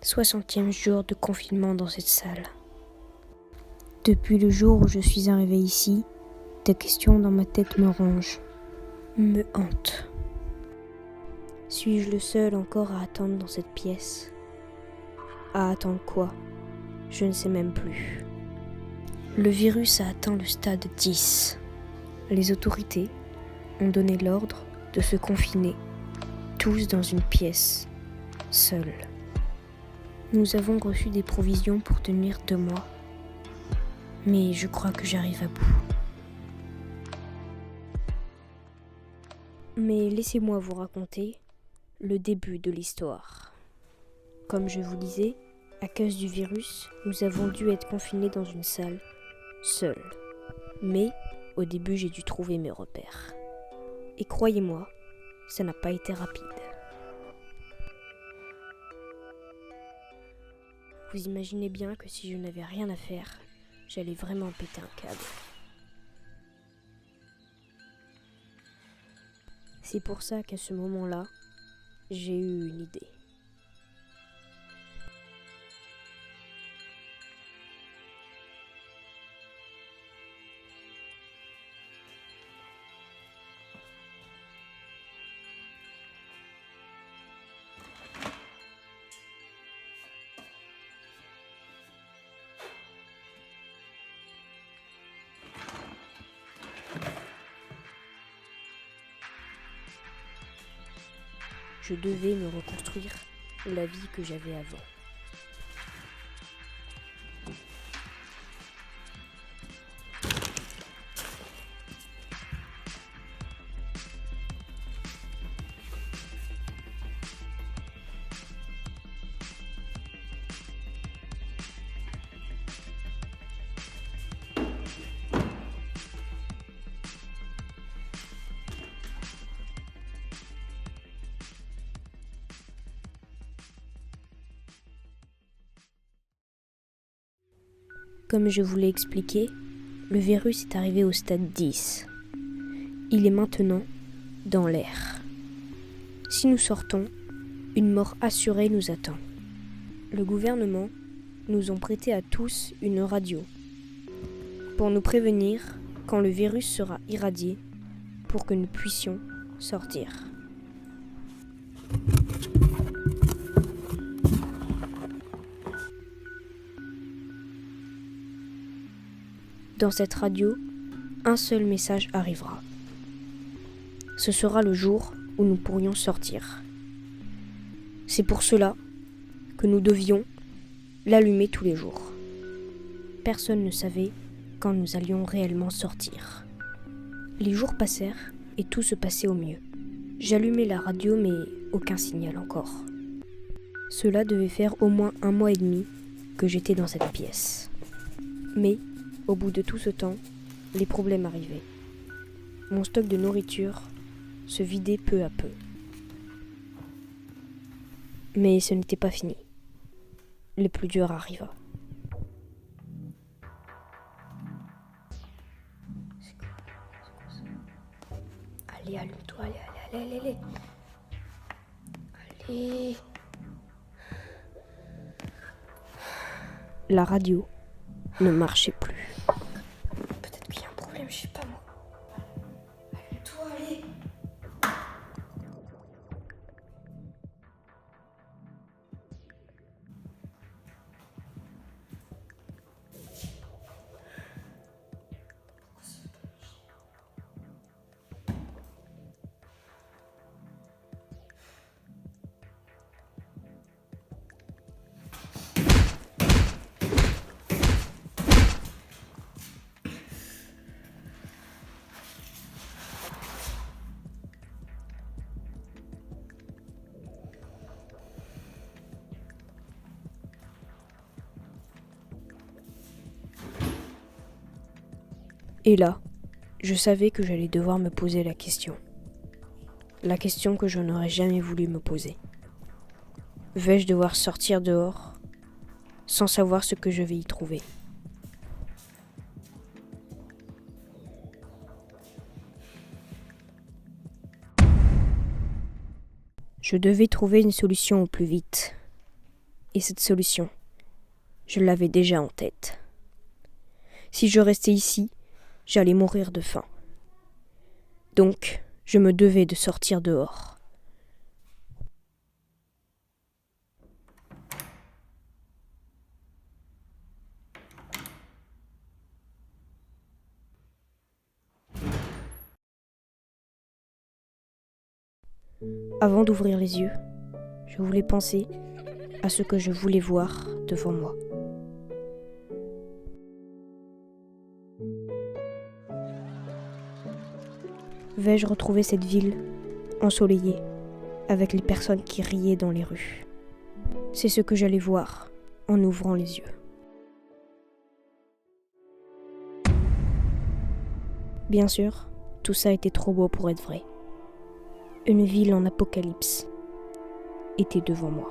60e jour de confinement dans cette salle. Depuis le jour où je suis arrivé ici, des questions dans ma tête me rongent, me hantent. Suis-je le seul encore à attendre dans cette pièce ? À attendre quoi ? Je ne sais même plus. Le virus a atteint le stade 10. Les autorités ont donné l'ordre de se confiner, tous dans une pièce, seuls. Nous avons reçu des provisions pour tenir 2 mois, mais je crois que j'arrive à bout. Mais laissez-moi vous raconter le début de l'histoire. Comme je vous disais, à cause du virus, nous avons dû être confinés dans une salle, seuls. Mais au début, j'ai dû trouver mes repères. Et croyez-moi, ça n'a pas été rapide. Vous imaginez bien que si je n'avais rien à faire, j'allais vraiment péter un câble. C'est pour ça qu'à ce moment-là, j'ai eu une idée. Je devais me reconstruire la vie que j'avais avant. Comme je vous l'ai expliqué, le virus est arrivé au stade 10. Il est maintenant dans l'air. Si nous sortons, une mort assurée nous attend. Le gouvernement nous a prêté à tous une radio pour nous prévenir quand le virus sera irradié pour que nous puissions sortir. Dans cette radio, un seul message arrivera. Ce sera le jour où nous pourrions sortir. C'est pour cela que nous devions l'allumer tous les jours. Personne ne savait quand nous allions réellement sortir. Les jours passèrent et tout se passait au mieux. J'allumais la radio mais aucun signal encore. Cela devait faire au moins 1 mois et demi que j'étais dans cette pièce. Mais au bout de tout ce temps, les problèmes arrivaient. Mon stock de nourriture se vidait peu à peu. Mais ce n'était pas fini. Le plus dur arriva. Allez, allume-toi, allez. Allez. La radio ne marchait plus. Peut-être qu'il y a un problème, je sais pas moi. Allume-toi, allez. Et là, je savais que j'allais devoir me poser la question. La question que je n'aurais jamais voulu me poser. Vais-je devoir sortir dehors sans savoir ce que je vais y trouver ? Je devais trouver une solution au plus vite. Et cette solution, je l'avais déjà en tête. Si je restais ici, j'allais mourir de faim. Donc, je me devais de sortir dehors. Avant d'ouvrir les yeux, je voulais penser à ce que je voulais voir devant moi. Vais-je retrouver cette ville ensoleillée, avec les personnes qui riaient dans les rues? C'est ce que j'allais voir en ouvrant les yeux. Bien sûr, tout ça était trop beau pour être vrai. Une ville en apocalypse était devant moi.